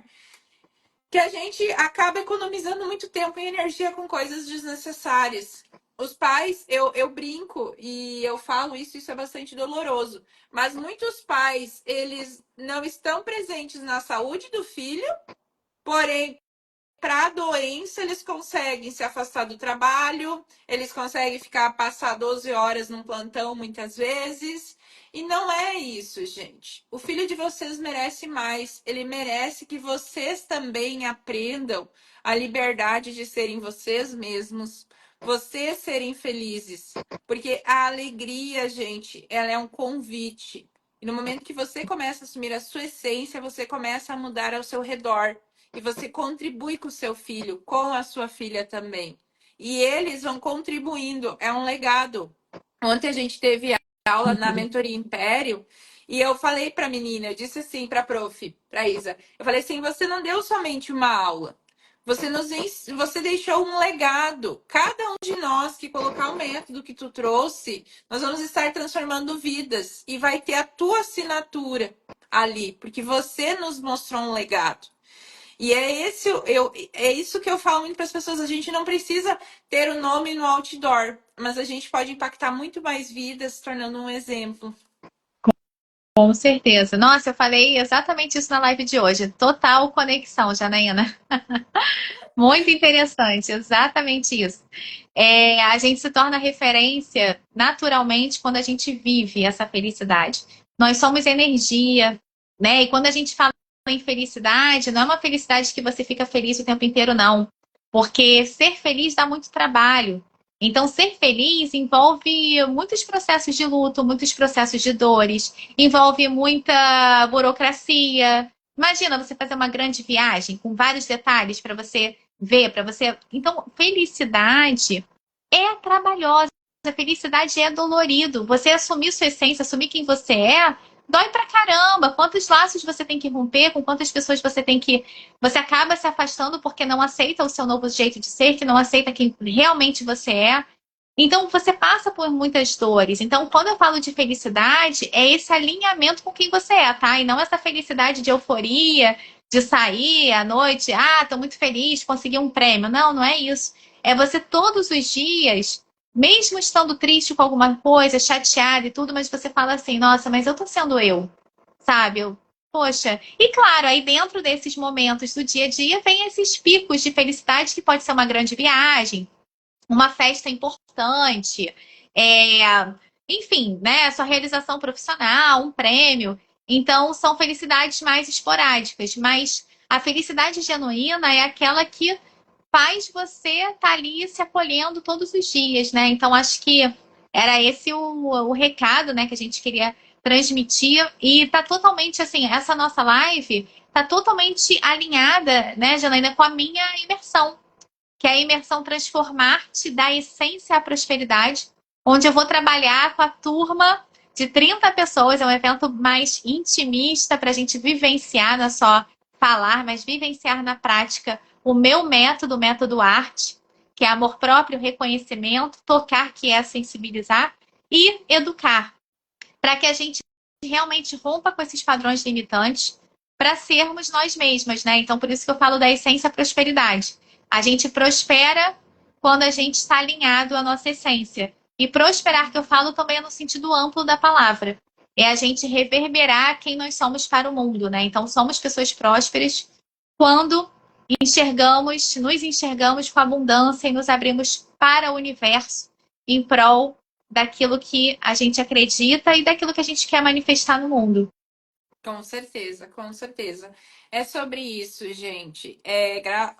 Speaker 1: que a gente acaba economizando muito tempo e energia com coisas desnecessárias. Os pais, eu brinco e eu falo isso, isso é bastante doloroso, mas muitos pais, eles não estão presentes na saúde do filho, porém para a doença, eles conseguem se afastar do trabalho, eles conseguem ficar passar 12 horas num plantão muitas vezes. E não é isso, gente. O filho de vocês merece mais. Ele merece que vocês também aprendam a liberdade de serem vocês mesmos, vocês serem felizes. Porque a alegria, gente, ela é um convite. E no momento que você começa a assumir a sua essência, você começa a mudar ao seu redor e você contribui com o seu filho, com a sua filha também. E eles vão contribuindo, é um legado. Ontem a gente teve aula na Mentoria Império e eu falei para a menina, eu disse assim para a prof, para Isa, eu falei assim, você não deu somente uma aula, você deixou um legado. Cada um de nós que colocar o método que tu trouxe, nós vamos estar transformando vidas e vai ter a tua assinatura ali, porque você nos mostrou um legado. E é isso que eu falo muito para as pessoas. A gente não precisa ter o nome no outdoor, mas a gente pode impactar muito mais vidas, se tornando um exemplo.
Speaker 2: Com certeza. Nossa, eu falei exatamente isso na live de hoje. Total conexão, Janaína. Muito interessante, exatamente isso. A gente se torna referência naturalmente quando a gente vive essa felicidade. Nós somos energia, né? E quando a gente fala em felicidade, não é uma felicidade que você fica feliz o tempo inteiro, não. Porque ser feliz dá muito trabalho. Então, ser feliz envolve muitos processos de luto, muitos processos de dores, envolve muita burocracia. Imagina você fazer uma grande viagem com vários detalhes para você ver, para você. Então, felicidade é trabalhosa, felicidade é dolorido. Você assumir sua essência, assumir quem você é, dói pra caramba. Quantos laços você tem que romper, com quantas pessoas você tem que. Você acaba se afastando porque não aceita o seu novo jeito de ser, que não aceita quem realmente você é. Então, você passa por muitas dores. Então, quando eu falo de felicidade, é esse alinhamento com quem você é, tá? E não essa felicidade de euforia, de sair à noite, tô muito feliz, consegui um prêmio. Não, não é isso. É você todos os dias, mesmo estando triste com alguma coisa, chateada e tudo, mas você fala assim, nossa, mas eu tô sendo eu, sabe? Poxa, e claro, aí dentro desses momentos do dia a dia vem esses picos de felicidade que pode ser uma grande viagem, uma festa importante, enfim, né? Sua realização profissional, um prêmio. Então, são felicidades mais esporádicas, mas a felicidade genuína é aquela que faz você estar ali se acolhendo todos os dias, né? Então, acho que era esse o recado, né, que a gente queria transmitir. E tá totalmente, assim, essa nossa live tá totalmente alinhada, né, Janaína, com a minha imersão, que é a imersão Transformar-te da Essência à Prosperidade, onde eu vou trabalhar com a turma de 30 pessoas. É um evento mais intimista para a gente vivenciar, não é só falar, mas vivenciar na prática o meu método, o método arte, que é amor próprio, reconhecimento, tocar, que é sensibilizar, e educar, para que a gente realmente rompa com esses padrões limitantes para sermos nós mesmas, né? Então, por isso que eu falo da essência prosperidade. A gente prospera quando a gente está alinhado à nossa essência. E prosperar, que eu falo também é no sentido amplo da palavra. É a gente reverberar quem nós somos para o mundo, né? Então, somos pessoas prósperas quando nos enxergamos com abundância e nos abrimos para o universo em prol daquilo que a gente acredita e daquilo que a gente quer manifestar no mundo.
Speaker 1: Com certeza, com certeza. É sobre isso, gente.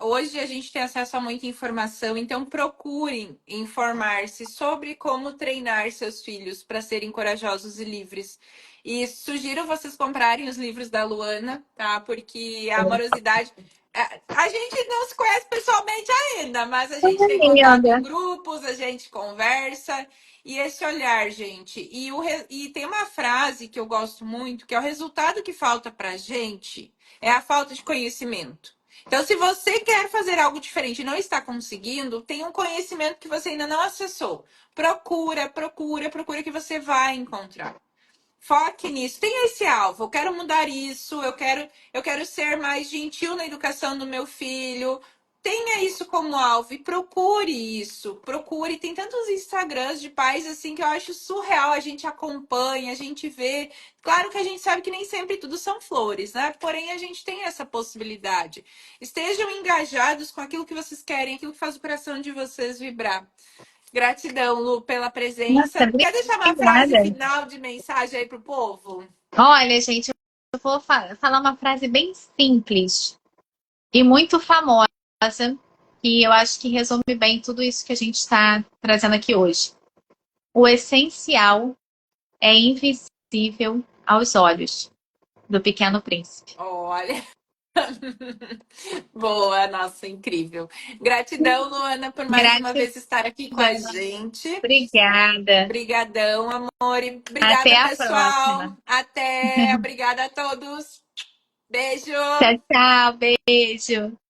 Speaker 1: Hoje a gente tem acesso a muita informação, então procurem informar-se sobre como treinar seus filhos para serem corajosos e livres. E sugiro vocês comprarem os livros da Luana, tá? Porque a amorosidade. A gente não se conhece pessoalmente ainda, mas a gente tem contato em
Speaker 2: Linda.
Speaker 1: grupos, a gente conversa. E esse olhar, gente. E tem uma frase que eu gosto muito, que é o resultado que falta pra gente é a falta de conhecimento. Então, se você quer fazer algo diferente e não está conseguindo, tem um conhecimento que você ainda não acessou. Procura, procura, procura que você vai encontrar. Foque nisso. Tenha esse alvo. Eu quero mudar isso. Eu quero ser mais gentil na educação do meu filho. Tenha isso como alvo e procure isso. Procure. Tem tantos Instagrams de pais assim que eu acho surreal. A gente acompanha, a gente vê. Claro que a gente sabe que nem sempre tudo são flores, né? Porém, a gente tem essa possibilidade. Estejam engajados com aquilo que vocês querem, aquilo que faz o coração de vocês vibrar. Gratidão, Lu, pela
Speaker 2: Nossa,
Speaker 1: presença. Quer deixar uma frase
Speaker 2: obrigada.
Speaker 1: final de mensagem aí pro povo?
Speaker 2: Olha, gente, eu vou falar uma frase bem simples e muito famosa, que eu acho que resume bem tudo isso que a gente está trazendo aqui hoje. O essencial é invisível aos olhos do Pequeno Príncipe.
Speaker 1: Olha. Boa, nossa, incrível. Gratidão, Luana, por mais uma
Speaker 2: Gratidão.
Speaker 1: vez estar aqui com a gente.
Speaker 2: Obrigada.
Speaker 1: Obrigadão, amor. E
Speaker 2: Até
Speaker 1: obrigada,
Speaker 2: a próxima.
Speaker 1: pessoal. Até. Obrigada a todos. Beijo.
Speaker 2: Tchau, tchau. Beijo.